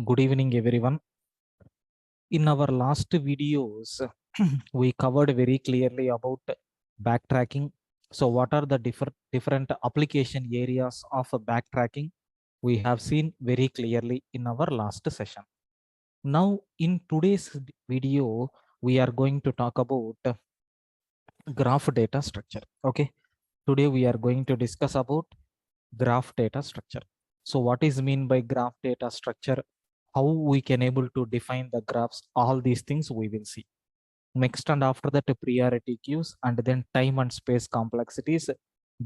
Good evening, everyone. In our last videos, we covered very clearly about backtracking. So, what are the different application areas of backtracking? We have seen very clearly in our last session. Now, in today's video, we are going to talk about graph data structure. Okay, today we are going to discuss about graph data structure. So what is mean by graph data structure? How we can able to define the graphs? All these things we will see. Next and after that, priority queues, and then time and space complexities,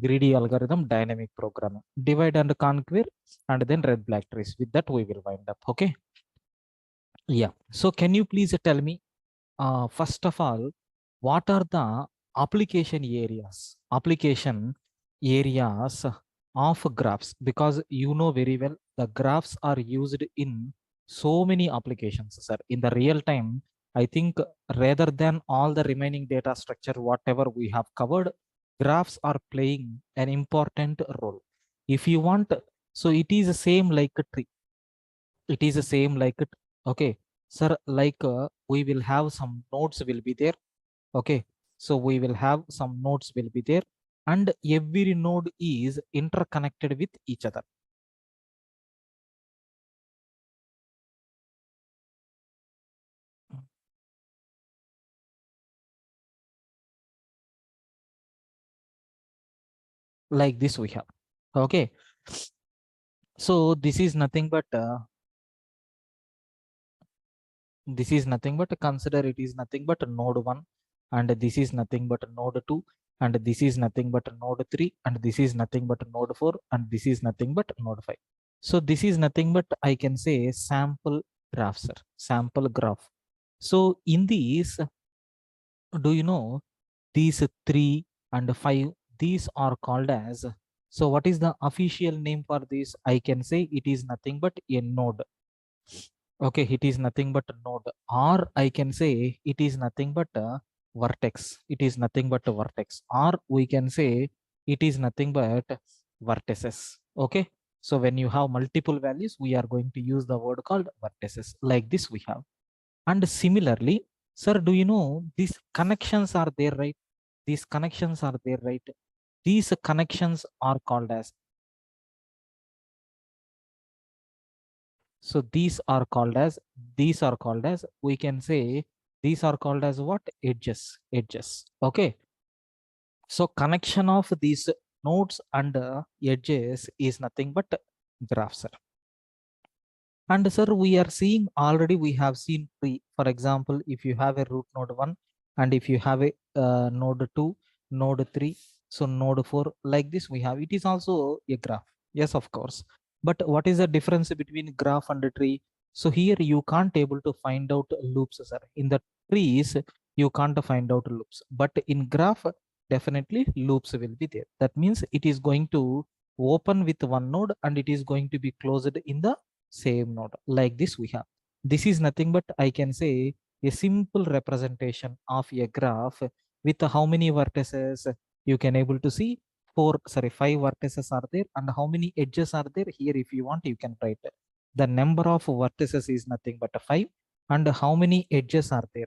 greedy algorithm, dynamic programming, divide and conquer, and then red black trees. With that we will wind up. Okay. Yeah. So can you please tell me, first of all, what are the application areas? Application areas of graphs, because you know very well the graphs are used in so many applications, sir. In the real time, I think rather than all the remaining data structure, whatever we have covered, graphs are playing an important role. If you want, so it is the same like a tree. It is the same like it. Okay, sir. Like we will have some nodes will be there. Okay, so we will have some nodes will be there, and every node is interconnected with each other. Like this we have. Okay, so this is nothing but consider it is nothing but node 1, and this is nothing but node 2, and this is nothing but node 3, and this is nothing but node 4, and this is nothing but node 5. So this is nothing but I can say sample graph, sir. Sample graph. So in these, do you know these 3 and 5, these are called as, so what is the official name for this? I can say it is nothing but a node. Okay, it is nothing but a node, or I can say it is nothing but a vertex. It is nothing but a vertex, or we can say it is nothing but vertices. Okay, so when you have multiple values, we are going to use the word called vertices. Like this we have. And similarly, sir, do you know these connections are there, right? These connections are there, right? These connections are called as, so these are called as, we can say these are called as what? Edges. Okay. So connection of these nodes and edges is nothing but graph, sir. And sir, we are seeing already, we have seen tree. For example, if you have a root node 1, and if you have a node 2, node 3, so node 4, like this we have, it is also a graph. Yes, of course. But what is the difference between graph and a tree? So here you can't able to find out loops, sir. In the trees, you can't find out loops. But in graph, definitely loops will be there. That means it is going to open with one node and it is going to be closed in the same node. Like this we have. This is nothing but I can say a simple representation of a graph with how many vertices you can able to see. Five vertices are there, and how many edges are there here? If you want, you can write the number of vertices is nothing but a 5, and how many edges are there?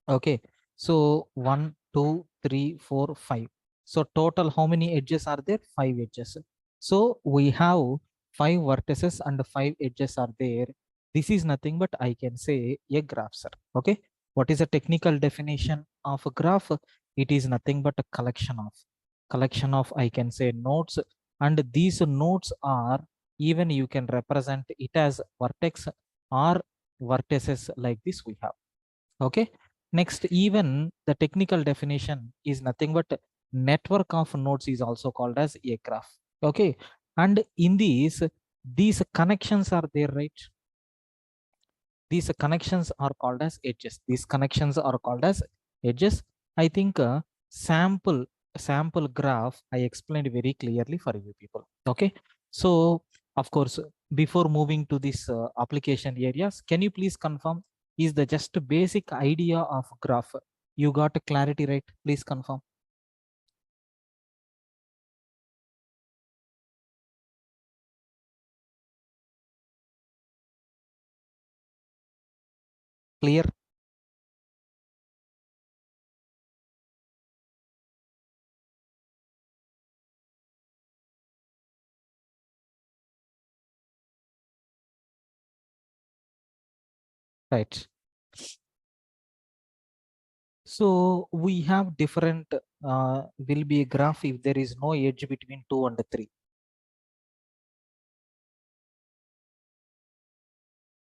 Okay, so 1, 2, 3, 4, 5. So total how many edges are there? 5 edges. So we have 5 vertices and 5 edges are there. This is nothing but I can say a graph, sir. Okay, what is the technical definition of a graph? It is nothing but a collection of I can say nodes, and these nodes are, even you can represent it as vertex or vertices. Like this we have. Okay, next, even the technical definition is nothing but network of nodes is also called as a graph. Okay, and in these connections are there, right? These connections are called as edges. These connections are called as edges. I think sample graph I explained very clearly for you people. Okay, so of course, before moving to this application areas, can you please confirm, is the just basic idea of graph you got clarity, right? Please confirm. Clear? Right. So we have different, will be a graph if there is no edge between 2 and 3.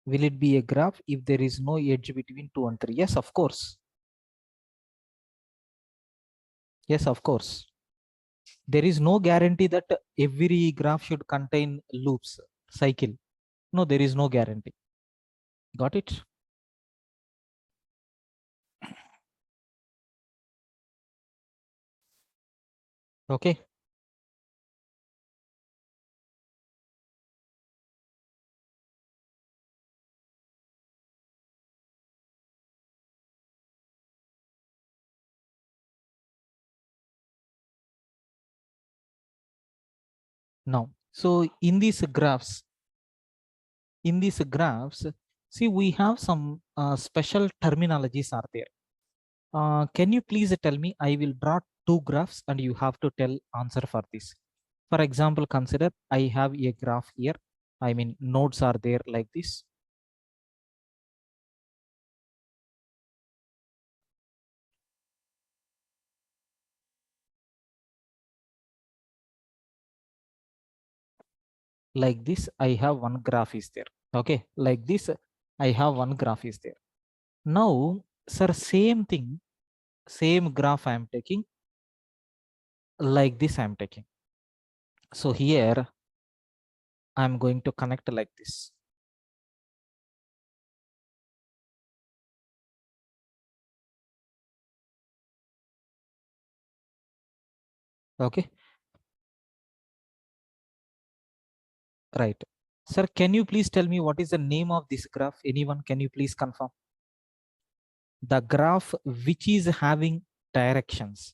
Will it be a graph if there is no edge between 2 and 3? Yes, of course. Yes, of course. There is no guarantee that every graph should contain loops, cycle. No, there is no guarantee. Got it? Okay. Now, so in these graphs, see, we have some special terminologies are there. Can you please tell me? I will draw two graphs and you have to tell answer for this. For example, consider I have a graph here. I mean, nodes are there like this. Like this, I have one graph is there. Okay, like this, I have one graph is there. Now, sir, same thing, same graph I am taking. Like this, I am taking. So here, I'm going to connect like this. Okay, right. Sir, can you please tell me what is the name of this graph? Anyone, can you please confirm? The graph which is having directions,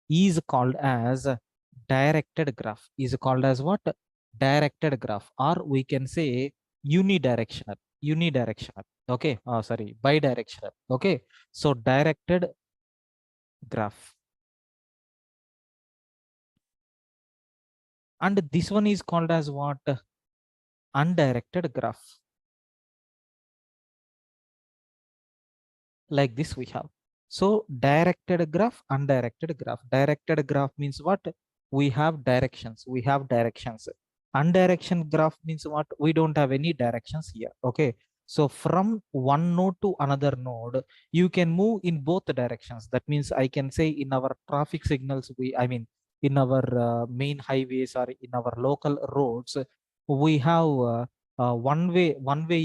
is called as directed graph. Is called as what? Directed graph, or we can say unidirectional. Unidirectional. Okay. Oh, sorry, bidirectional. Okay. So directed graph. And this one is called as what? Undirected graph. Like this we have. So directed graph, undirected graph. Directed graph means what? We have directions. We have directions. Undirection graph means what? We don't have any directions here. Okay. So from one node to another node, you can move in both directions. That means I can say in our traffic signals, I mean, in our main highways or in our local roads, we have one way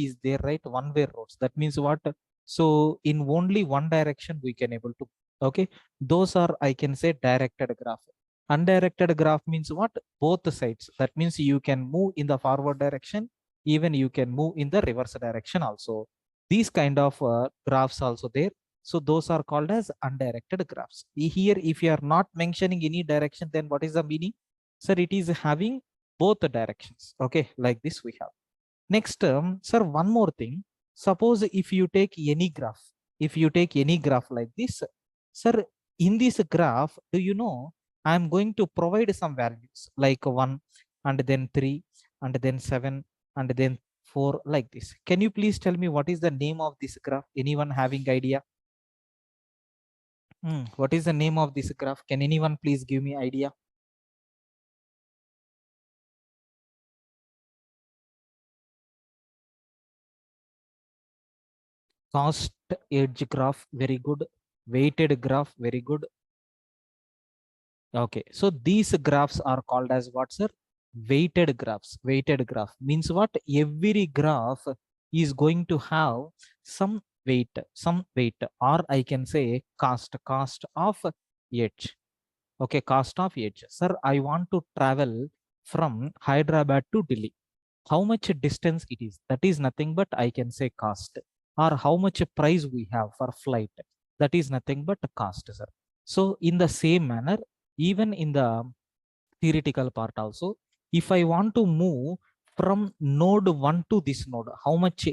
is there, right? One way roads. That means what? So in only one direction we can able to, okay, those are, I can say, directed graph. Undirected graph means what? Both sides. That means you can move in the forward direction, even you can move in the reverse direction also. These kind of graphs also there. So those are called as undirected graphs. Here, if you are not mentioning any direction, then what is the meaning? Sir, it is having both the directions. Okay, like this we have. Next, sir, one more thing. Suppose if you take any graph, like this, sir, in this graph, do you know, I'm going to provide some values like 1 and then 3 and then 7 and then 4 like this. Can you please tell me what is the name of this graph? Anyone having idea? What is the name of this graph? Can anyone please give me idea? Cost edge graph, very good. Weighted graph, very good. Okay, so these graphs are called as what, sir? Weighted graphs. Weighted graph means what? Every graph is going to have some weight, or I can say cost of edge. Okay, cost of edge. Sir, I want to travel from Hyderabad to Delhi. How much distance it is? That is nothing but I can say cost. Or how much price we have for flight? That is nothing but cost, sir. So in the same manner, even in the theoretical part also, if I want to move from node 1 to this node, how much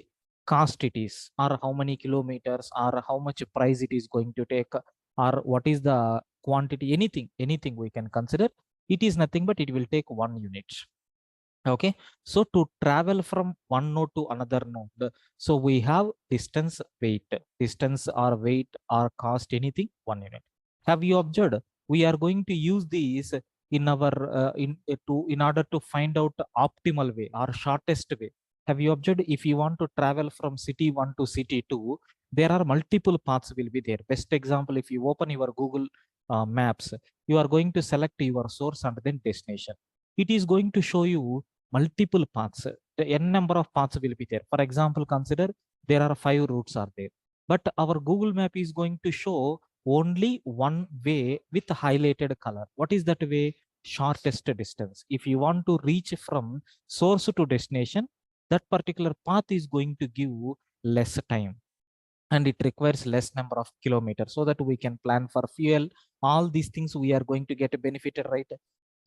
cost it is, or how many kilometers, or how much price it is going to take, or what is the quantity, anything we can consider. It is nothing but it will take 1 unit. Okay, so to travel from one node to another node, so we have distance, distance or weight or cost, anything 1 unit. Have you observed? We are going to use these in our in order to find out the optimal way or shortest way. Have you observed? If you want to travel from city one to city two, there are multiple paths will be there. Best example, if you open your Google Maps, you are going to select your source and then destination. It is going to show you multiple paths. The n number of paths will be there. For example, consider there are 5 routes are there, but our Google Map is going to show only one way with highlighted color. What is that way? Shortest distance. If you want to reach from source to destination, that particular path is going to give less time, and it requires less number of kilometers, so that we can plan for fuel. All these things we are going to get benefited, right?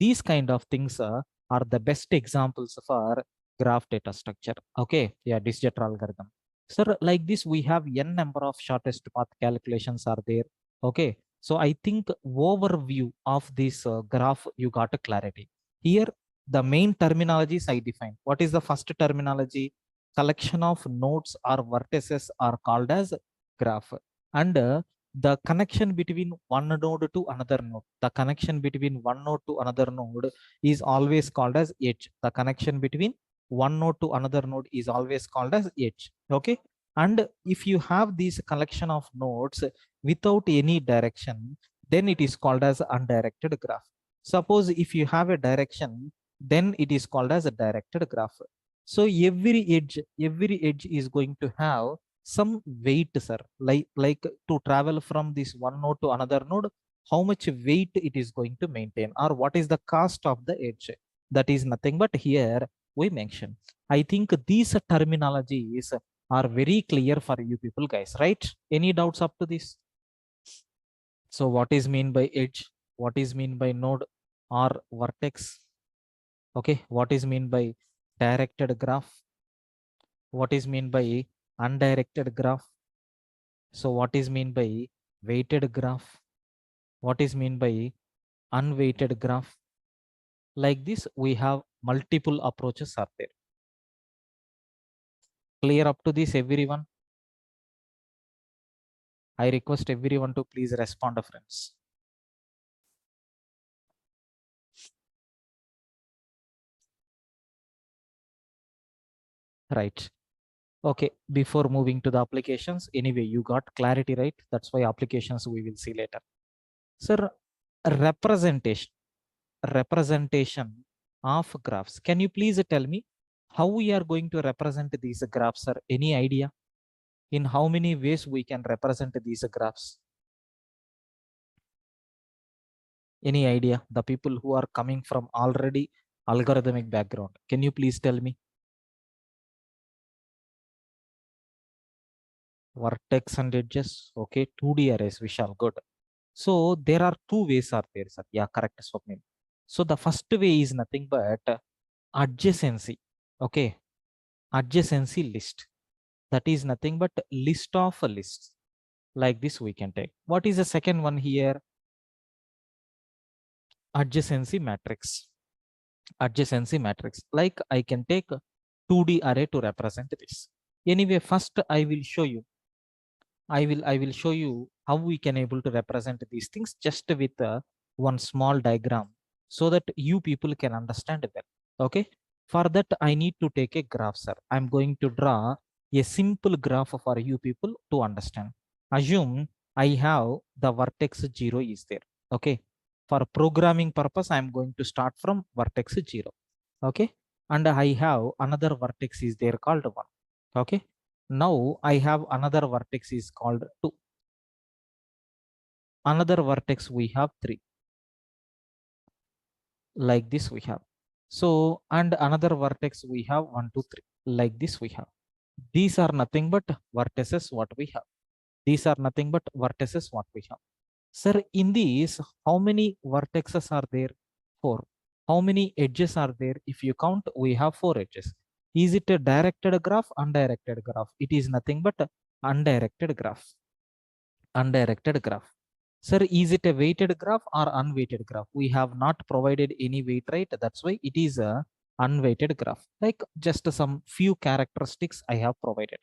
These kind of things are the best examples for graph data structure. Okay, yeah, digital algorithm. So like this, we have n number of shortest path calculations are there. Okay, so I think overview of this graph, you got a clarity. Here, the main terminologies I define. What is the first terminology? Collection of nodes or vertices are called as graph. And the connection between one node to another node, the connection between one node to another node is always called as edge. The connection between one node to another node is always called as edge. Okay, and if you have this collection of nodes without any direction, then it is called as undirected graph. Suppose if you have a direction, then it is called as a directed graph. So every edge is going to have some weight, sir. Like to travel from this one node to another node, how much weight it is going to maintain, or what is the cost of the edge? That is nothing but here we mention. I think these terminologies are very clear for you people, guys, right? Any doubts up to this? So what is mean by edge? What is mean by node or vertex? Okay, what is mean by directed graph? What is mean by undirected graph? So what is mean by weighted graph? What is mean by unweighted graph? Like this, we have multiple approaches are there. Clear up to this, everyone? I request everyone to please respond, friends. Right. Okay, before moving to the applications, anyway, you got clarity, right? That's why applications we will see later. Sir, representation of graphs. Can you please tell me how we are going to represent these graphs, sir? Any idea? In how many ways we can represent these graphs? Any idea? The people who are coming from already algorithmic background, can you please tell me? Vertex and edges. Okay, 2D arrays, Vishal, good. So there are two ways are there, sir. Yeah, correct, Swapnil. So the first way is nothing but adjacency. Okay, adjacency list. That is nothing but list of lists. Like this we can take. What is the second one here? Adjacency matrix. Adjacency matrix. Like I can take a 2D array to represent this. Anyway, first I will show you. I will show you how we can able to represent these things just with one small diagram, so that you people can understand well. Okay. For that, I need to take a graph, sir. I'm going to draw a simple graph for you people to understand. Assume I have the vertex 0 is there. Okay. For programming purpose, I'm going to start from vertex 0. Okay. And I have another vertex is there called 1. Okay. Now I have another vertex is called 2. Another vertex we have 3. Like this we have. So, and another vertex we have 1, 2, 3. Like this we have. These are nothing but vertices what we have. These are nothing but vertices what we have. Sir, in these, how many vertexes are there? 4. How many edges are there? If you count, we have 4 edges. Is it a directed graph, undirected graph? It is nothing but a undirected graph. Undirected graph. Sir, is it a weighted graph or unweighted graph? We have not provided any weight, right? That's why it is a unweighted graph. Like just some few characteristics I have provided.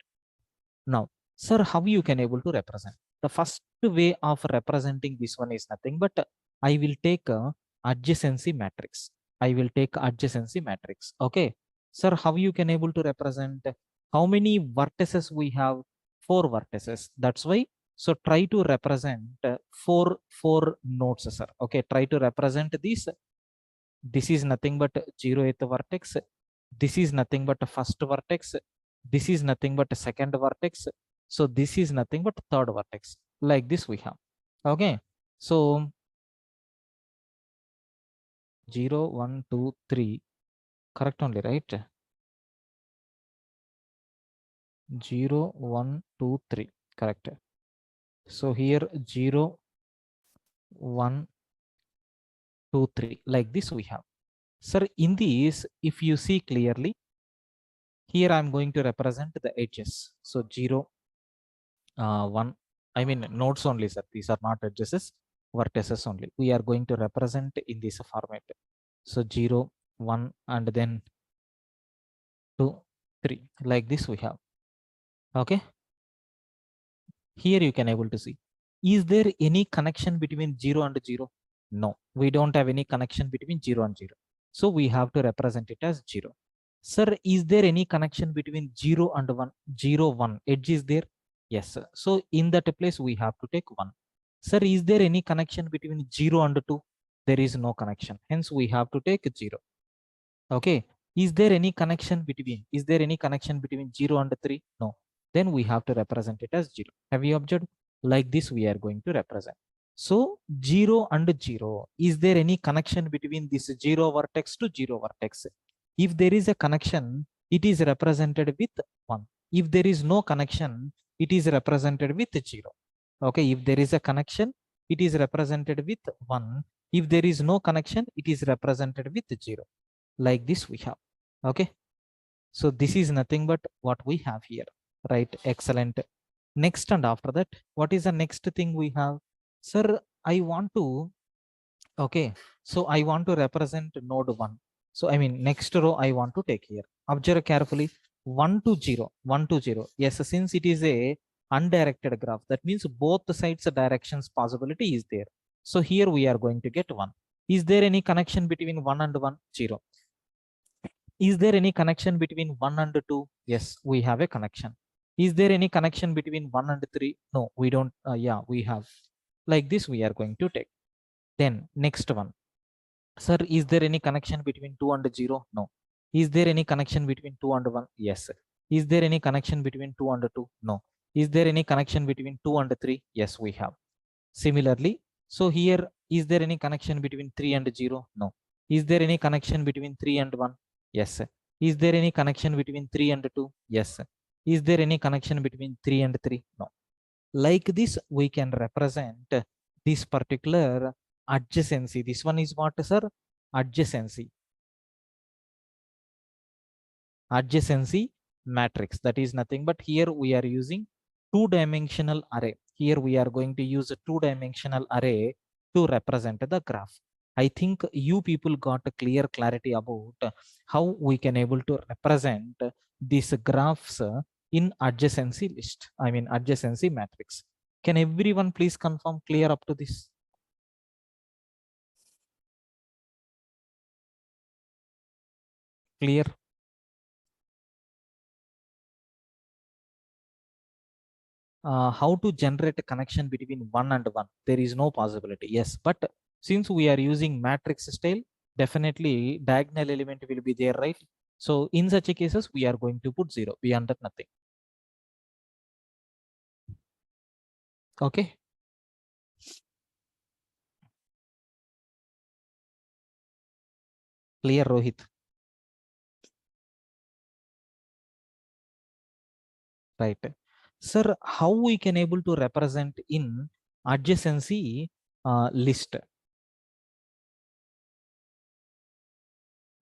Now, sir, how you can able to represent? The first way of representing this one is nothing but I will take a adjacency matrix. I will take adjacency matrix. Okay. Sir, how you can able to represent? How many vertices we have? 4 vertices. That's why. So try to represent four nodes, sir. Okay. Try to represent this. This is nothing but 0th vertex. This is nothing but a first vertex. This is nothing but a second vertex. So this is nothing but third vertex. Like this we have. Okay. So 0, 1, 2, 3. Correct only, right? 0, 1, 2, 3. Correct. So here 0, 1, 2, 3. Like this we have. Sir, in this, if you see clearly, here I'm going to represent the edges. So 0, 1, I mean nodes only, sir. These are not edges, vertices only. We are going to represent in this format. So 0, 1, and then 2, 3. Like this we have. Okay. Here you can able to see. Is there any connection between 0 and 0? No, we don't have any connection between 0 and 0. So we have to represent it as 0. Sir, is there any connection between 0 and 1? 0, 1. Edge is there? Yes, sir. So in that place, we have to take 1. Sir, is there any connection between 0 and 2? There is no connection. Hence, we have to take 0. Okay. Is there any connection between? Is there any connection between 0 and 3? No. Then we have to represent it as 0. Have you observed? Like this, we are going to represent. So 0 and 0. Is there any connection between this 0 vertex to 0 vertex? If there is a connection, it is represented with 1. If there is no connection, it is represented with 0. Okay. If there is a connection, it is represented with 1. If there is no connection, it is represented with 0. Like this we have. Okay. So this is nothing but what we have here, right? Excellent. Next, and after that, what is the next thing we have? Sir, I want to, okay. So I want to represent node 1. So I mean, next row I want to take here. Observe carefully. 1 to 0, 1 to 0. Yes, since it is a undirected graph, that means both sides directions possibility is there. So here we are going to get 1. Is there any connection between 1 and 1? 0. Is there any connection between 1 and 2? Yes, we have a connection. Is there any connection between 1 and 3? No, we don't. Yeah, we have. Like this, we are going to take. Then next one. Sir, is there any connection between 2 and 0? No. Is there any connection between 2 and 1? Yes. Is there any connection between 2 and 2? No. Is there any connection between 2 and 3? Yes, we have. Similarly, so here, is there any connection between 3 and 0? No. Is there any connection between 3 and 1? Yes. Is there any connection between 3 and 2? Yes. Is there any connection between 3 and 3? No. Like this, we can represent this particular adjacency. This one is what, sir? Adjacency. Adjacency matrix. That is nothing but here we are using two-dimensional array. Here we are going to use a two-dimensional array to represent the graph. I think you people got a clear clarity about how we can able to represent these graphs in adjacency list. I mean adjacency matrix. Can everyone please confirm clear up to this? Clear? How to generate a connection between 1 and 1? There is no possibility. Yes, but since we are using matrix style, definitely diagonal element will be there, right? So in such a cases, we are going to put 0, beyond that nothing. Okay. Clear, Rohit? Right. Sir, how we can able to represent in adjacency list?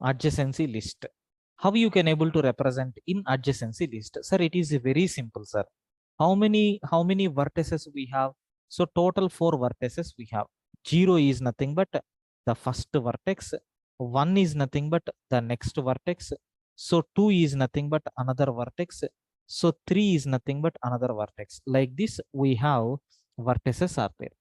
Adjacency list. how you can able to represent in adjacency list? Sir, it is very simple, sir. How many vertices we have? So total 4 vertices we have. 0 is nothing but the first vertex. 1 is nothing but the next vertex. So 2 is nothing but another vertex. So 3 is nothing but another vertex. Like this, we have vertices are there.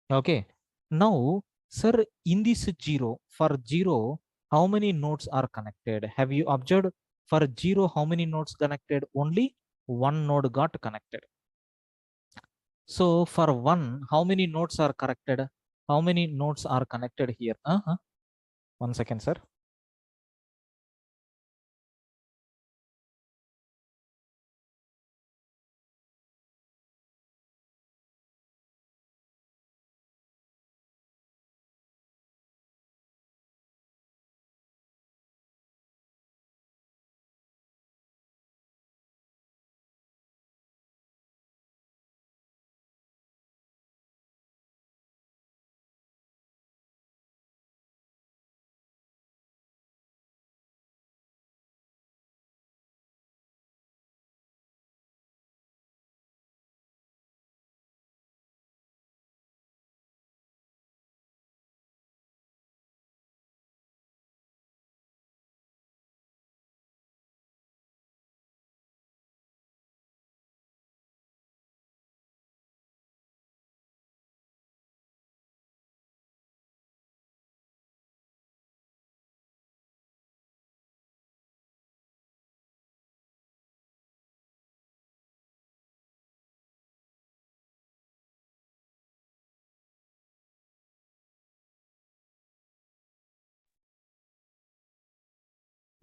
Okay. Now, sir, in this 0, for 0, how many nodes are connected? Have you observed? For 0, how many nodes connected? Only one node got connected. So for 1, how many nodes are connected? How many nodes are connected here? 1 second, sir.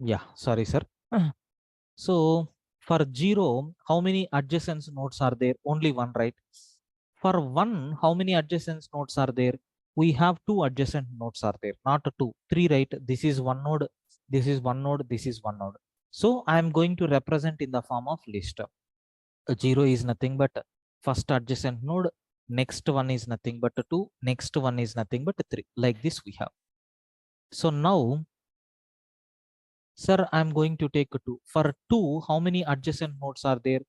Yeah, sorry, sir. So for 0, how many adjacent nodes are there? Only one, right? For 1, how many adjacent nodes are there? We have 2 adjacent nodes are there, not 2, 3, right? This is one node, this is one node, this is one node. So I am going to represent in the form of list. 0 is nothing but first adjacent node, next one is nothing but 2, next one is nothing but 3. Like this we have. So now, sir, I'm going to take 2. For 2, how many adjacent nodes are there?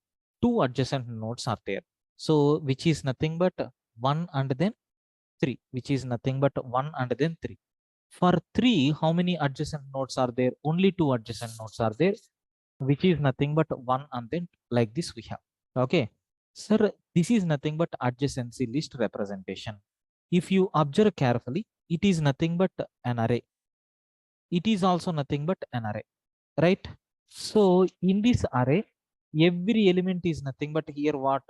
2 adjacent nodes are there. So which is nothing but 1 and then 3, which is nothing but 1 and then 3. For 3, how many adjacent nodes are there? Only 2 adjacent nodes are there, which is nothing but 1 and then like this we have. Okay. Sir, this is nothing but adjacency list representation. If you observe carefully, it is nothing but an array. It is also nothing but an array, right? So in this array, every element is nothing but here what?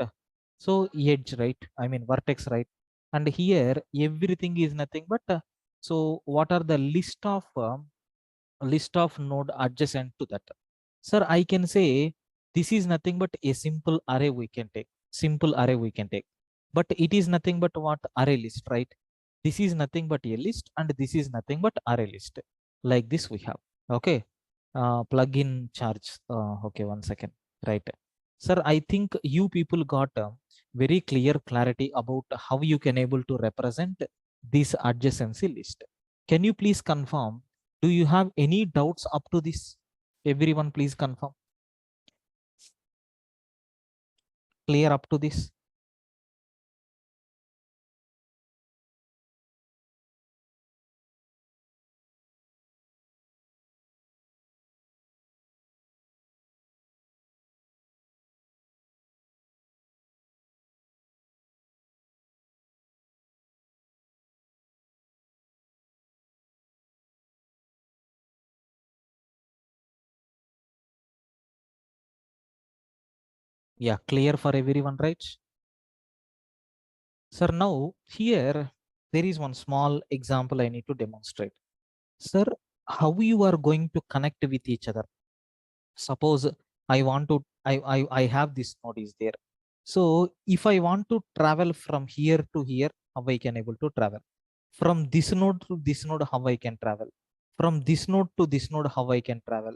So edge, right? I mean vertex, right? And here everything is nothing but so what are the list of node adjacent to that? Sir, I can say this is nothing but a simple array we can take. Simple array we can take. But it is nothing but what? Array list, right? This is nothing but a list and this is nothing but array list. Like this we have. Okay. Plugin charge. Okay, 1 second. Right. Sir, I think you people got very clear clarity about how you can able to represent this adjacency list. Can you please confirm? Do you have any doubts up to this? Everyone, please confirm. Clear up to this? Yeah, clear for everyone, right? Sir, now here there is one small example I need to demonstrate. Sir, how you are going to connect with each other? Suppose I want to, I have this node is there. So if I want to travel from here to here, how I can able to travel? From this node to this node, how I can travel? From this node to this node, how I can travel?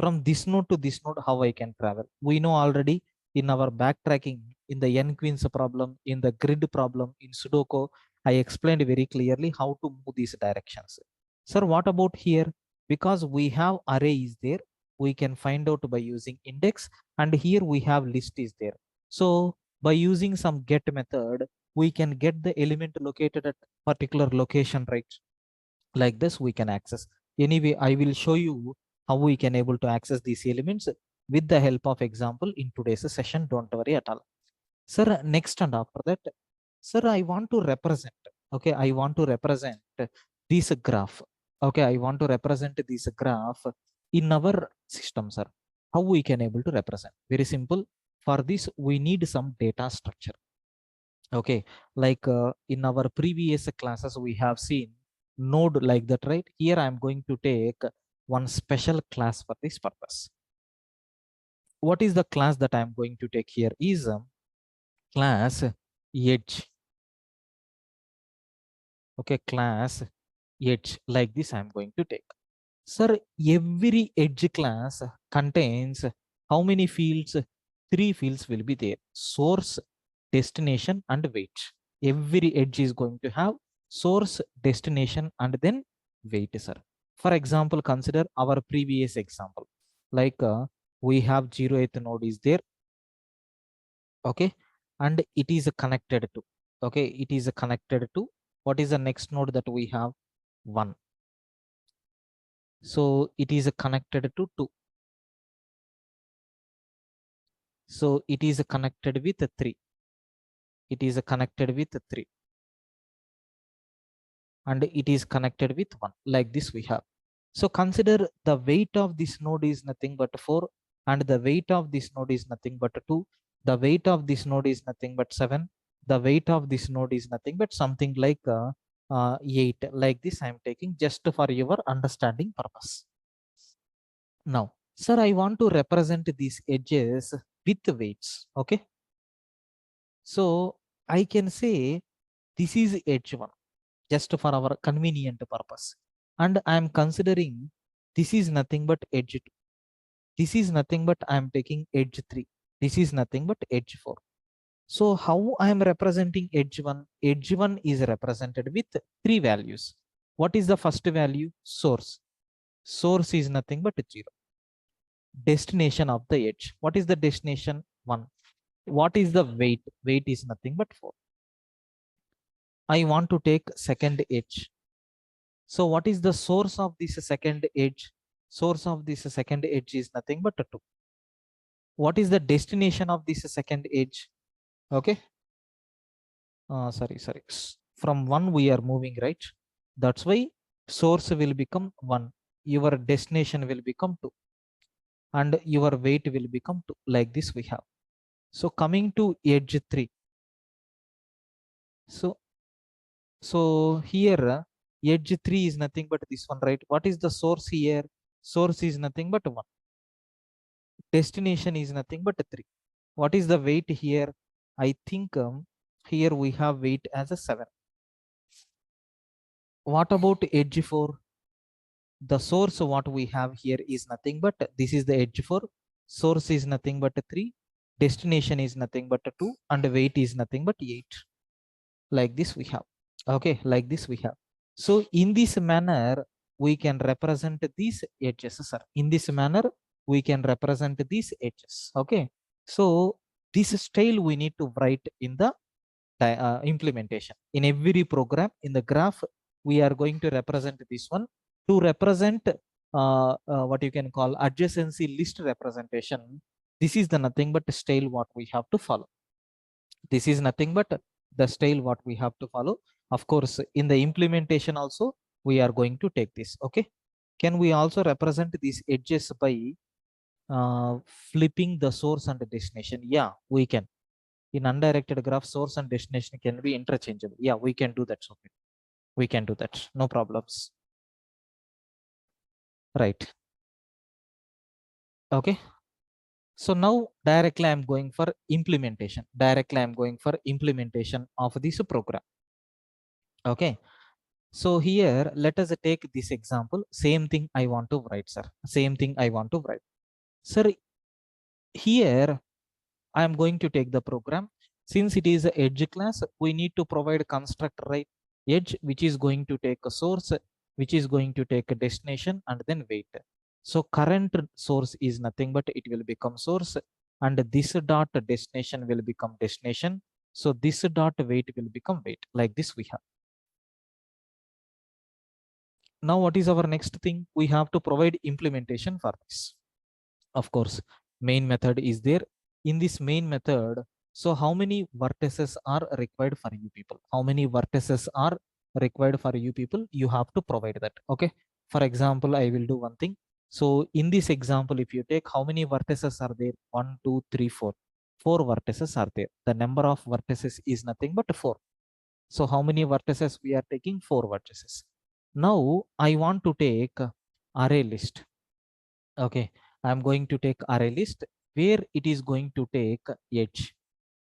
From this node to this node, how I can travel? We know already in our backtracking, in the n queens problem, in the grid problem, in Sudoku, I explained very clearly how to move these directions. Sir, what about here? Because we have array is there, we can find out by using index, and here we have list is there. So by using some get method, we can get the element located at particular location, right? Like this we can access. Anyway, I will show you how we can able to access these elements with the help of example in today's session. Don't worry at all. Sir, next and after that, sir, I want to represent. Okay, I want to represent this graph. Okay, I want to represent this graph in our system, sir. How we can able to represent? Very simple. For this, we need some data structure. Okay, like in our previous classes, we have seen node like that, right? Here I am going to take one special class for this purpose. What is the class that I am going to take here is class edge. Okay, class edge, like this I am going to take. Sir, every edge class contains how many fields? 3 fields will be there: source, destination, and weight. Every edge is going to have source, destination, and then weight, sir. For example, consider our previous example. Like we have 0th node is there. Okay, and it is connected to. Okay, it is connected to. What is the next node that we have? 1. So it is connected to 2. So it is connected with 3. It is connected with 3. And it is connected with 1. Like this we have. So consider the weight of this node is nothing but 4. And the weight of this node is nothing but 2. The weight of this node is nothing but 7. The weight of this node is nothing but something like 8. Like this I am taking just for your understanding purpose. Now, sir, I want to represent these edges with weights. Okay. So I can say this is edge 1 just for our convenient purpose. And I am considering this is nothing but edge 2. This is nothing but I am taking edge 3. This is nothing but edge 4. So how I am representing edge 1? Edge 1 is represented with 3 values. What is the first value? Source. Source is nothing but 0. Destination of the edge. What is the destination? 1. What is the weight? Weight is nothing but 4. I want to take second edge. So what is the source of this second edge? Source of this second edge is nothing but 2. What is the destination of this second edge? Okay. Sorry. From 1 we are moving, right? That's why source will become 1. Your destination will become 2. And your weight will become 2. Like this we have. So coming to edge 3. So here edge 3 is nothing but this one, right? What is the source here? Source is nothing but 1. Destination is nothing but 3. What is the weight here? I think here we have weight as a 7. What about edge 4? The source what we have here is nothing but this is the edge 4. Source is nothing but 3. Destination is nothing but 2. And weight is nothing but 8. Like this we have. Okay, like this we have. So in this manner, we can represent these edges, sir. In this manner, we can represent these edges. Okay. So this style we need to write in the implementation. In every program, in the graph, we are going to represent this one. To represent what you can call adjacency list representation, this is the nothing but style what we have to follow. This is nothing but the style what we have to follow. Of course, in the implementation also, we are going to take this. Okay. Can we also represent these edges by flipping the source and the destination? Yeah, we can. In undirected graph, source and destination can be interchangeable. Yeah, we can do that. Okay. We can do that. No problems. Right. Okay. So now directly I'm going for implementation. Directly I'm going for implementation of this program. Okay. So here, let us take this example. Same thing I want to write, sir. Same thing I want to write. Sir, here I am going to take the program. Since it is a edge class, we need to provide constructor, right? Edge, which is going to take a source, which is going to take a destination and then weight. So current source is nothing but it will become source, and this dot destination will become destination. So this dot weight will become weight. Like this we have. Now what is our next thing? We have to provide implementation for this. Of course, main method is there. In this main method, so how many vertices are required for you people? How many vertices are required for you people? You have to provide that. Okay. For example, I will do one thing. So in this example, if you take how many vertices are there? 1, 2, 3, 4. 4 vertices are there. The number of vertices is nothing but 4. So how many vertices we are taking? 4 vertices. Now I want to take array list. Okay, I'm going to take array list where it is going to take edge,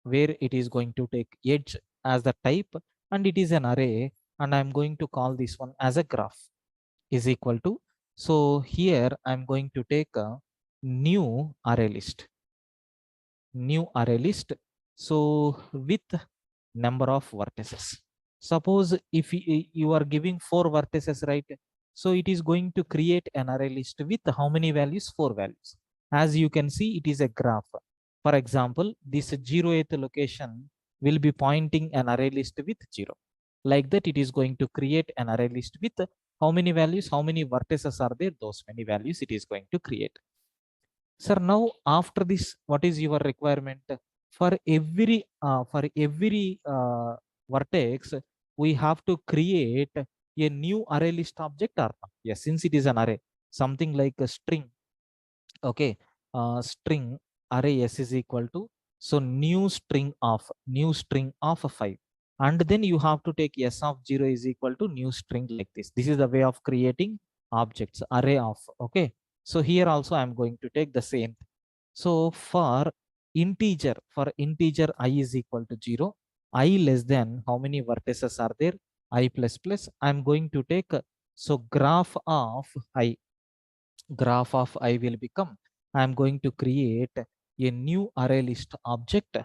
where it is going to take edge as the type, and it is an array, and I'm going to call this one as a graph is equal to. So here I'm going to take a new array list, new array list. So with number of vertices. Suppose if you are giving 4 vertices, right? So it is going to create an array list with how many values? 4 values. As you can see, it is a graph. For example, this 0th location will be pointing an array list with 0. Like that, it is going to create an array list with how many values, how many vertices are there, those many values it is going to create. Sir, now after this, what is your requirement? For every vertex, we have to create a new array list object or not? Yes, since it is an array, something like a string. Okay, string array s is equal to, so new string of 5, and then you have to take s of 0 is equal to new string like this. This is the way of creating objects array of. Okay, so here also I'm going to take the same. So for integer I is equal to 0, I less than how many vertices are there? I plus plus. I'm going to take so graph of I will become, I'm going to create a new array list object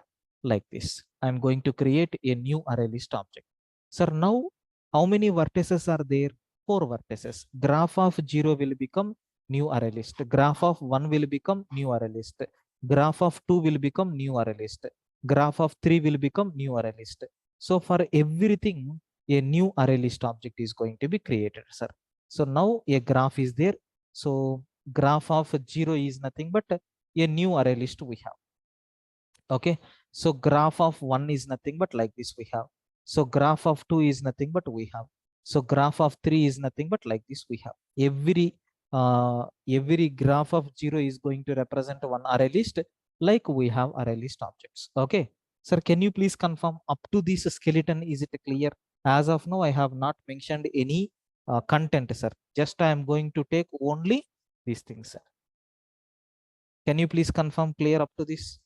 like this. I'm going to create a new array list object. Sir, now how many vertices are there? 4 vertices. Graph of 0 will become new array list. Graph of 1 will become new array list. Graph of 2 will become new array list. Graph of 3 will become new array list. So for everything, a new array list object is going to be created, sir. So now a graph is there. So graph of 0 is nothing but a new array list we have. Okay, so graph of 1 is nothing but like this we have. So graph of 2 is nothing but we have. So graph of 3 is nothing but like this we have. Every graph of 0 is going to represent one array list, like we have array list objects. Okay, sir, can you please confirm up to this skeleton? Is it clear? As of now, I have not mentioned any content, sir. Just I am going to take only these things, sir. Can you please confirm clear up to this?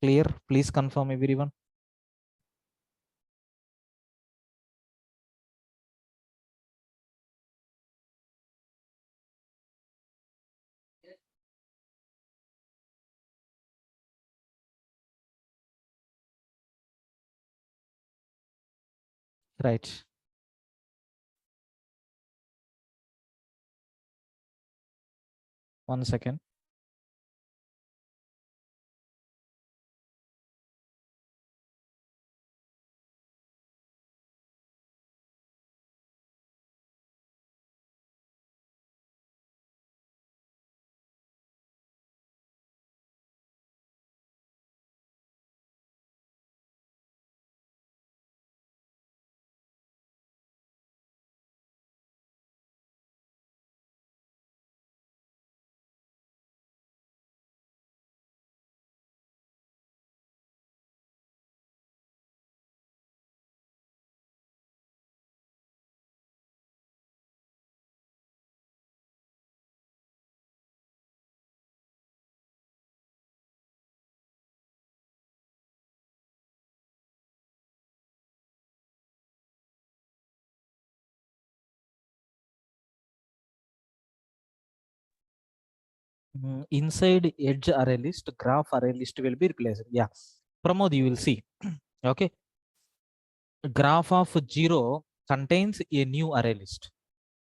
Clear? Please confirm everyone. Right. 1 second. inside edge array list, graph array list will be replaced. Yeah, Pramod, you will see. Okay, graph of 0 contains a new array list.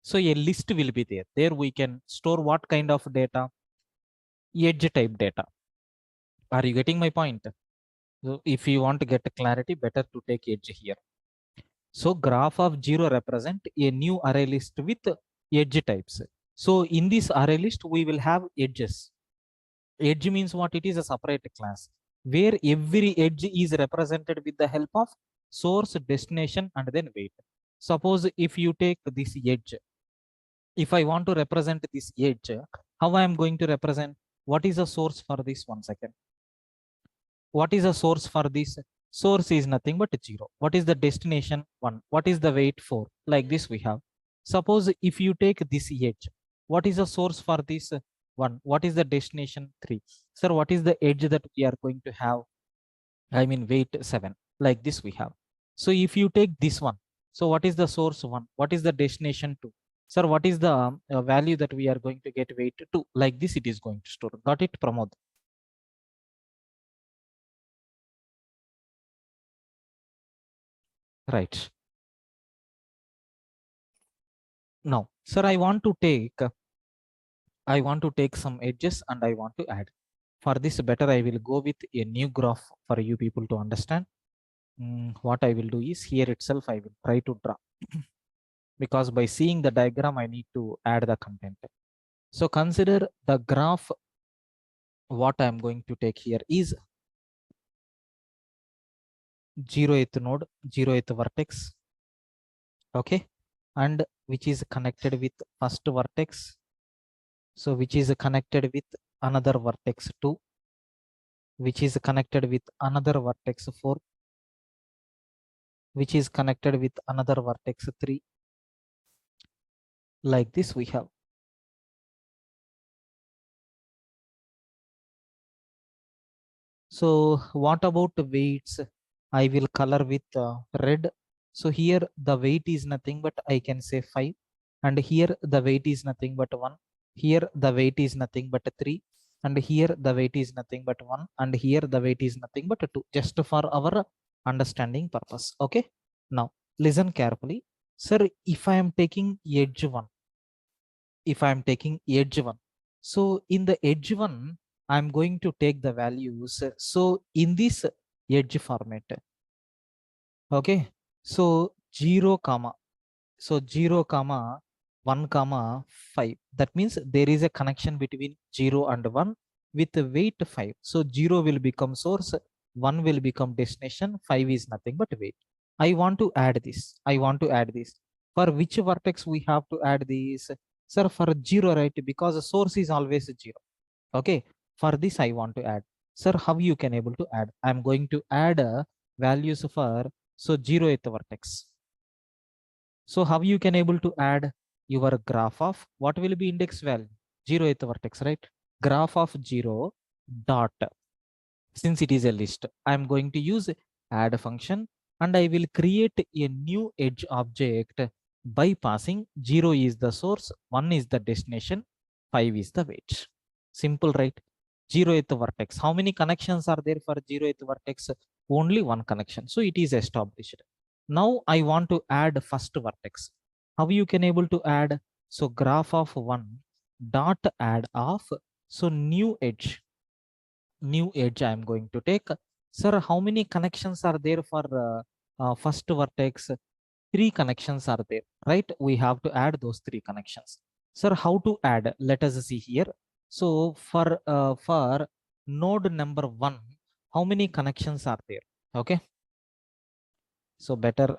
So a list will be there. There we can store what kind of data? Edge type data. Are you getting my point? So if you want to get clarity, better to take edge here. So graph of 0 represent a new array list with edge types. So in this array list, we will have edges. Edge means what? It is a separate class where every edge is represented with the help of source, destination, and then weight. Suppose if you take this edge, if I want to represent this edge, how I am going to represent? What is the source for this? 1 second. What is the source for this? Source is nothing but 0. What is the destination? 1. What is the weight? 4. Like this we have. Suppose if you take this edge, what is the source for this? 1. What is the destination? 3. Sir, what is the edge that we are going to have? I mean weight 7. Like this we have. So if you take this one, so what is the source? 1. What is the destination? 2. Sir, what is the value that we are going to get? Weight 2. Like this it is going to store. Got it, Pramod? Right. Now, sir, I want to take some edges and I want to add. For this, better I will go with a new graph for you people to understand. What I will do is here itself I will try to draw because by seeing the diagram I need to add the content. So consider the graph. What I am going to take here is 0th node, 0th vertex, okay, and which is connected with first vertex. So which is connected with another vertex 2, which is connected with another vertex 4, which is connected with another vertex 3. Like this we have. So what about the weights? I will color with red. So here the weight is nothing but I can say 5, and here the weight is nothing but 1. Here the weight is nothing but 3, and here the weight is nothing but 1, and here the weight is nothing but 2, just for our understanding purpose. Okay, now listen carefully. Sir, if I am taking edge 1, if I'm taking edge 1, so in the edge 1 I'm going to take the values. So in this edge format, okay, so 0 comma, so 0 comma 1 comma 5, that means there is a connection between 0 and 1 with weight 5. So 0 will become source, 1 will become destination, 5 is nothing but weight. I want to add this. I want to add this. For which vertex we have to add this? Sir, for 0, right? Because the source is always 0. Okay. For this, I want to add. Sir, how you can able to add? I'm going to add values for, so 0th vertex. So how you can able to add your graph of, what will be index value? 0th vertex, right? Graph of 0 dot, since it is a list, I'm going to use add function and I will create a new edge object by passing 0 is the source, 1 is the destination, 5 is the weight. Simple, right? 0th vertex. How many connections are there for 0th vertex? Only one connection. So it is established. Now I want to add first vertex. How you can able to add? So graph of 1 dot add of, so new edge I'm going to take. Sir, how many connections are there for first vertex? 3 connections are there, right? We have to add those 3 connections. Sir, how to add? Let us see here. So for node number 1, how many connections are there? Okay. So better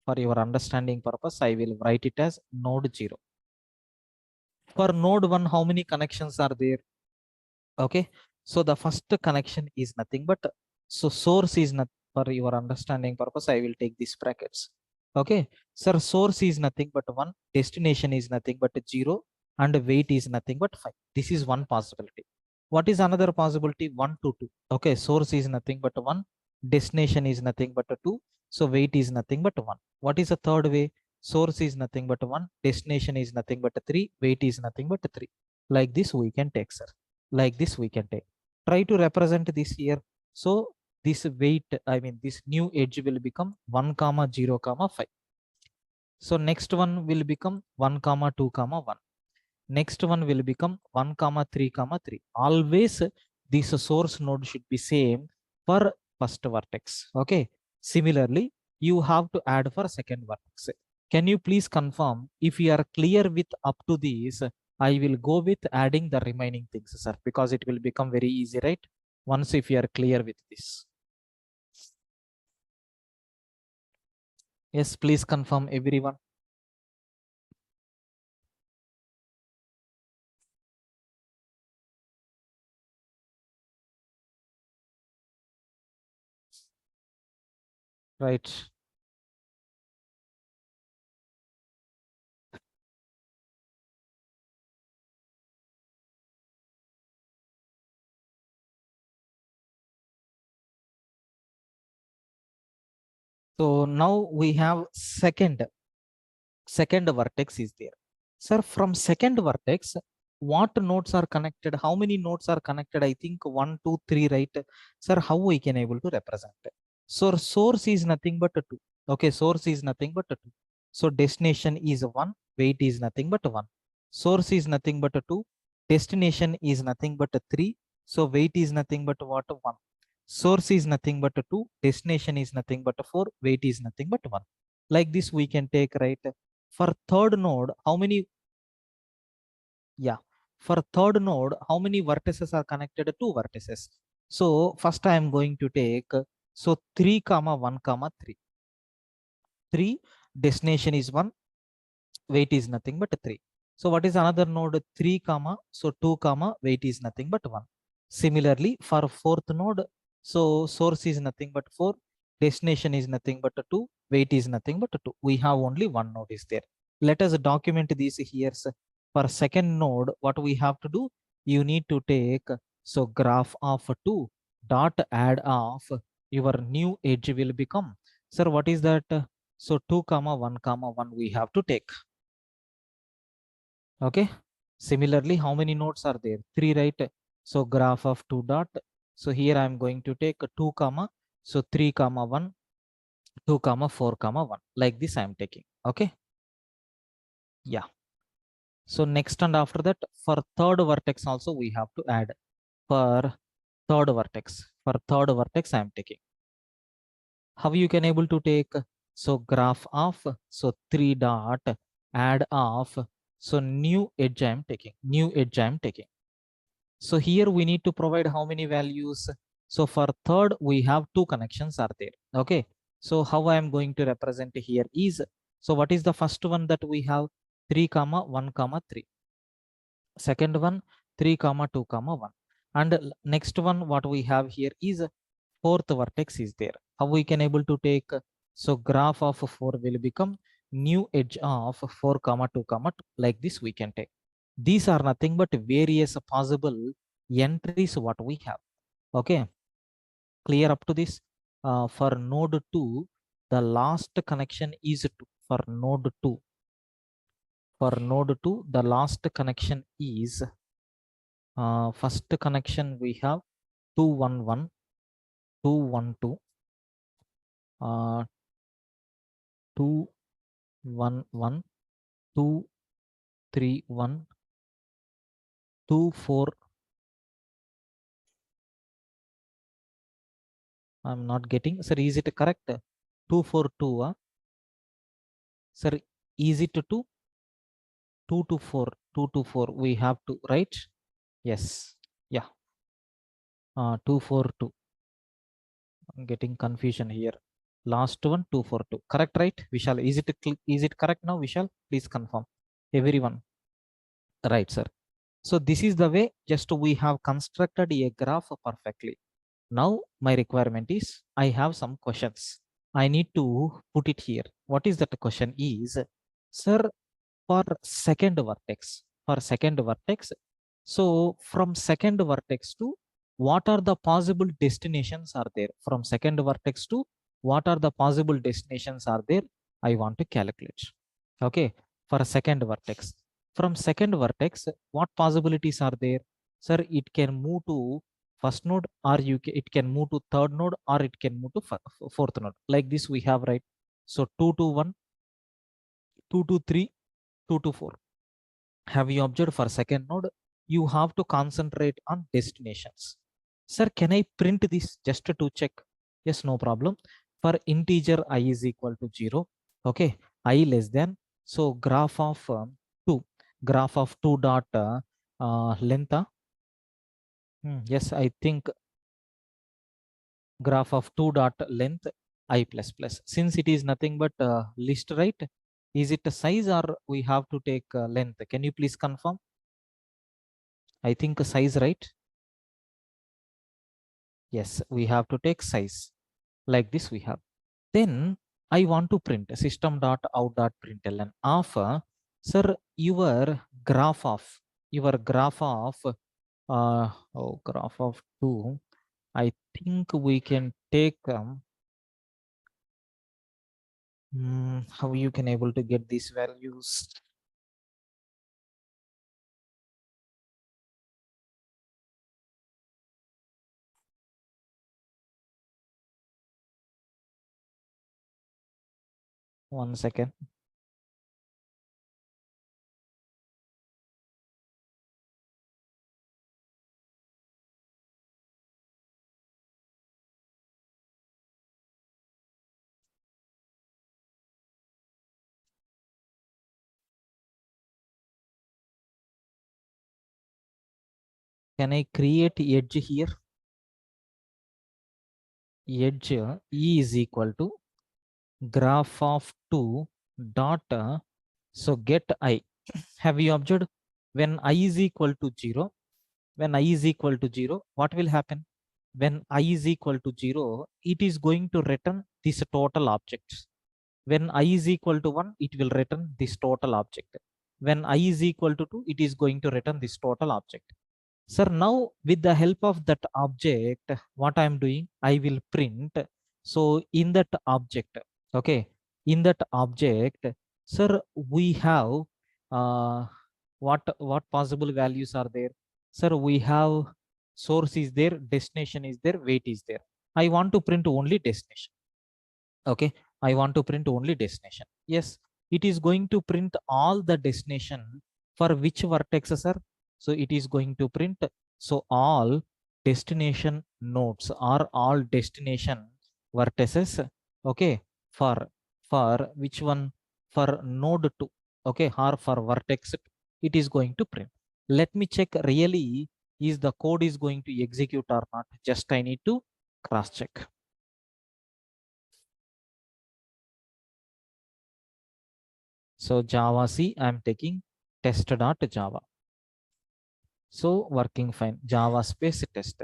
for your understanding purpose, I will write it as node 0. For node 1, how many connections are there? Okay, so the first connection is nothing but, so source is not, for your understanding purpose I will take these brackets. Okay, sir, source is nothing but 1, destination is nothing but 0, and weight is nothing but 5. This is one possibility. What is another possibility? 1 to 2. Okay, source is nothing but 1, destination is nothing but 2, so weight is nothing but 1. What is the third way? Source is nothing but 1, destination is nothing but 3, weight is nothing but 3. Like this we can take, sir. Like this we can take. Try to represent this here. So this weight, I mean this new edge will become 1 comma 0 comma 5. So next one will become 1 comma 2 comma 1. Next one will become 1 comma 3 comma 3. Always this source node should be same for first vertex. Okay. Similarly, you have to add for second vertex. Can you please confirm if you are clear with up to this? I will go with adding the remaining things, sir, because it will become very easy, right? Once if you are clear with this. Yes, please confirm everyone. Right. So now we have second vertex is there. Sir, from second vertex, what nodes are connected? How many nodes are connected? I think 1, 2, 3, right? Sir, how we can able to represent? So source is nothing but a 2. Okay, source is nothing but a 2. So destination is 1, weight is nothing but 1. Source is nothing but a 2. Destination is nothing but a 3. So weight is nothing but what? 1. Source is nothing but a 2. Destination is nothing but a 4. Weight is nothing but 1. Like this we can take, right? For third node, how many? Yeah. For third node, how many vertices are connected? Two vertices. So first I am going to take, so 3 comma 1 comma 3. 3, destination is 1, weight is nothing but 3. So what is another node? 3 comma, so 2 comma, weight is nothing but 1. Similarly, for fourth node, so source is nothing but 4, destination is nothing but 2, weight is nothing but 2. We have only one node is there. Let us document these here. For second node, what we have to do? You need to take, so graph of 2 dot add of your new edge will become. Sir, what is that? So 2 comma 1 comma 1 we have to take. Okay. Similarly, how many nodes are there? 3, right? So graph of 2 dot. So here I am going to take 2 comma. So 3 comma 1, 2 comma 4 comma 1. Like this I am taking. Okay. Yeah. So next and after that, for third vertex also we have to add. For third vertex. For third vertex I am taking. How you can able to take? So graph of, so 3 dot add of, so new edge I am taking. New edge I am taking. So here we need to provide how many values? So for third, we have two connections are there. Okay. So how I am going to represent here is, so what is the first one that we have? 3 comma 1 comma 3. Second one, 3 comma 2 comma 1. And next one, what we have here is fourth vertex is there. How we can able to take? So graph of 4 will become new edge of 4 comma 2 comma 2. Like this we can take. These are nothing but various possible entries what we have. Okay. Clear up to this? For node 2, the last connection is 2. For node 2. For node 2, the last connection is, first connection we have 211, 212, 211, 231, 24. I'm not getting. Sir, is it correct? 242. Sir, is it 2? 2 to 4. 2 to 4. We have to, right? Yes. Yeah. 242. I'm getting confusion here. Last one, 242. Correct, right? Vishal, is it correct now? Vishal, please confirm. Everyone. Right, sir. So this is the way just we have constructed a graph perfectly. Now my requirement is I have some questions. I need to put it here. What is that question is, sir, for second vertex, so from second vertex to what are the possible destinations are there? From second vertex to what are the possible destinations are there? I want to calculate. Okay. For a second vertex. From second vertex, what possibilities are there? Sir, it can move to first node, or it can move to third node, or it can move to fourth node. Like this we have, right? So 2 to 1, 2 to 3, 2 to 4. Have you observed for second node? You have to concentrate on destinations. Sir, can I print this just to check? Yes, no problem. For integer I is equal to 0. Okay, I less than. So graph of 2. Graph of 2 dot length. Yes, I think graph of 2 dot length I plus plus. Since it is nothing but list, right? Is it a size or we have to take length? Can you please confirm? I think a size, right? Yes, we have to take size. Like this we have. Then I want to print system dot out dot println of sir, your graph of graph of 2. I think we can take how you can able to get these values. One second. Can I create edge here? Edge E is equal to graph of 2 dot so get I. Have you observed when I is equal to 0? When I is equal to 0, what will happen? When I is equal to 0, it is going to return this total objects. When I is equal to 1, it will return this total object. When I is equal to 2, it is going to return this total object. Sir, now with the help of that object, what I am doing, I will print. So in that object, okay, in that object, sir, we have what possible values are there? Sir, we have source is there, destination is there, weight is there. I want to print only destination. Okay, I want to print only destination. Yes, it is going to print all the destination for which vertexes are. So it is going to print, so all destination nodes are all destination vertices. Okay, for for which one? For node 2. Okay, or for vertex 2, it is going to print. Let me check really is the code is going to execute or not. Just I need to cross check. So Java C, I'm taking test.java. So working fine. Java space test.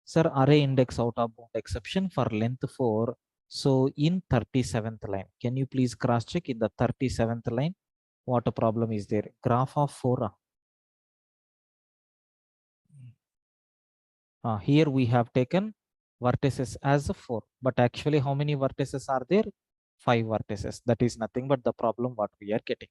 Sir, array index out of bound exception for length 4. So in 37th line, can you please cross check in the 37th line? What a problem is there? Graph of 4. Here we have taken vertices as 4. But actually how many vertices are there? 5 vertices. That is nothing but the problem what we are getting.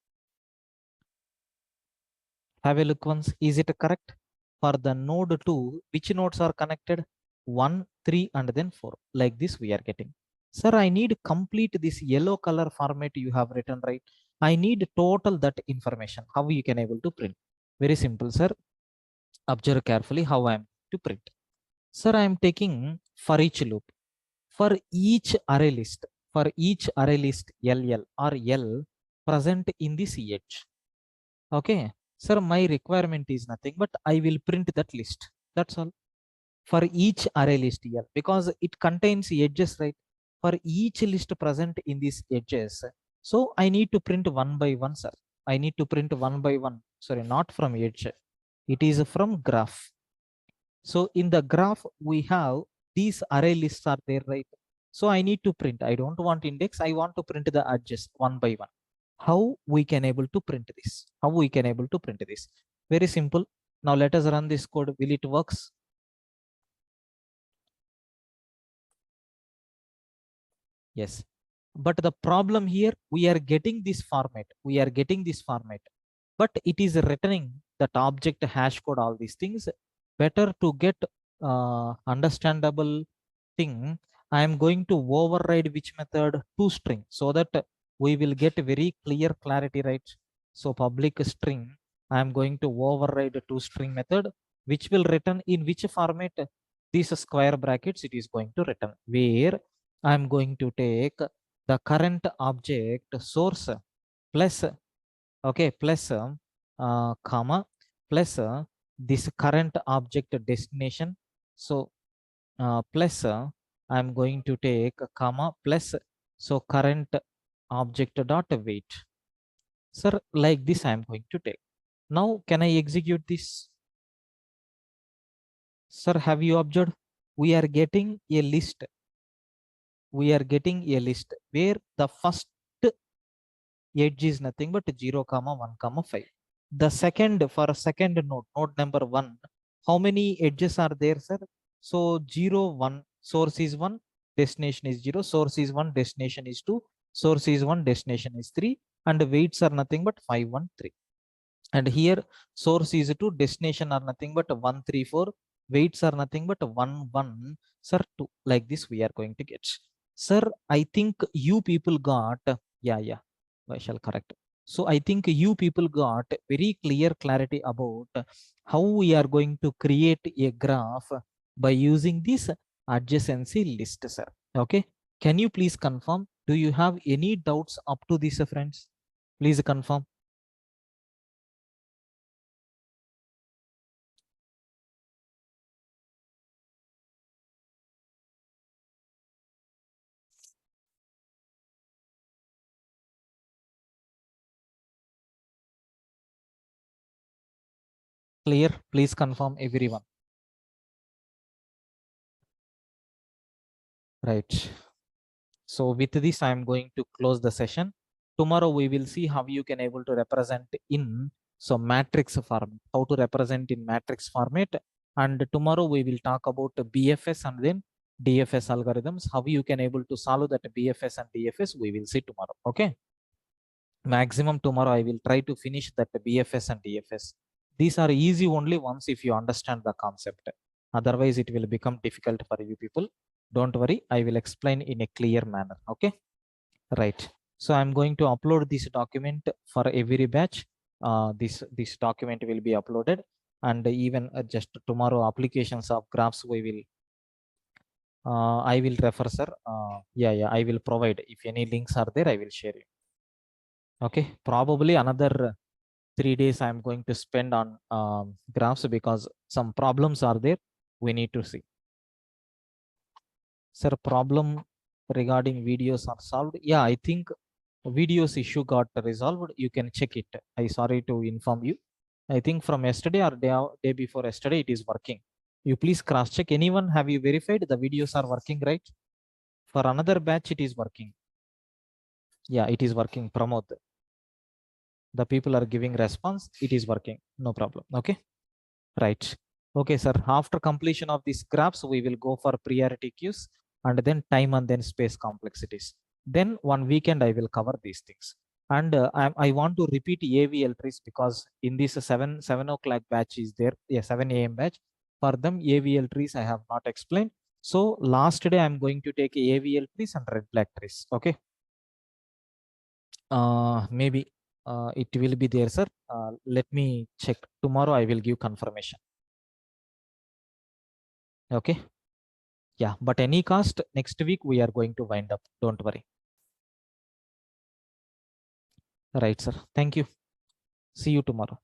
Have a look once. Is it correct? For the node 2, which nodes are connected? 1, 3, and then 4. Like this we are getting. Sir, I need complete this yellow color format you have written, right? I need total that information. How you can able to print? Very simple, sir. Observe carefully how I am to print. Sir, I am taking for each loop. For each array list, LL or L present in this edge. Okay, sir, my requirement is nothing but I will print that list. That's all. For each array list here, because it contains edges, right? For each list present in these edges. So I need to print one by one, sir. I need to print one by one. Sorry, not from edge. It is from graph. So in the graph, we have these array lists are there, right? So I need to print. I don't want index. I want to print the edges one by one. How we can able to print this? How we can able to print this? Very simple. Now let us run this code. Will it works? Yes. But the problem here, we are getting this format. We are getting this format. but it is returning that object hash code, all these things. Better to get understandable thing, I am going to override which method, toString, so that we will get very clear clarity, right? So public string, I am going to override toString method, which will return in which format? These square brackets it is going to return, where I am going to take the current object source plus, okay, plus comma plus this current object destination. So plus I'm going to take a comma plus, so current object dot weight. Sir, like this I am going to take. Now can I execute this? Sir, have you observed? We are getting a list. We are getting a list where the first edge is nothing but 0 comma 1 comma 5. The second, for a second node, node number 1, how many edges are there, sir? So 0 1, source is 1, destination is 0, source is 1, destination is 2, source is 1, destination is 3, and weights are nothing but 5 1 3. And here source is 2, destination are nothing but 1 3 4, weights are nothing but 1 1, sir, 2. Like this we are going to get. Sir, I think you people got, yeah, I shall correct. So I think you people got very clear clarity about how we are going to create a graph by using this adjacency list, sir. Okay, can you please confirm? Do you have any doubts up to this, friends? Please confirm. Clear? Please confirm, everyone. Right. So with this, I am going to close the session. Tomorrow we will see how you can able to represent in matrix format, how to represent in matrix format. And tomorrow we will talk about BFS and then DFS algorithms, how you can able to solve that BFS and DFS. We will see tomorrow. Okay. Maximum tomorrow I will try to finish that BFS and DFS. These are easy only once if you understand the concept. Otherwise, it will become difficult for you people. Don't worry, I will explain in a clear manner. Okay, right. So I'm going to upload this document for every batch. This document will be uploaded, and even just tomorrow applications of graphs we will. I will refer, sir. Yeah, I will provide. If any links are there, I will share you. Okay, probably another 3 days I'm going to spend on graphs because some problems are there. We need to see. Sir, problem regarding videos are solved. Yeah, I think videos issue got resolved. You can check it. I sorry to inform you. I think from yesterday or day before yesterday, it is working. You please cross check. Anyone, have you verified the videos are working, right? For another batch, it is working. Yeah, it is working. Pramod. The people are giving response. It is working. No problem. Okay. Right. Okay, sir. After completion of these graphs, we will go for priority queues and then time and then space complexities. Then one weekend, I will cover these things. And I want to repeat AVL trees because in this 7 o'clock batch is there, yeah, 7 a.m. batch. For them, AVL trees I have not explained. So last day, I'm going to take AVL trees and red black trees. Okay. Maybe it will be there, sir. Let me check. Tomorrow, I will give confirmation. Okay. Yeah, but any cost, next week we are going to wind up. Don't worry. Right, sir. Thank you. See you tomorrow.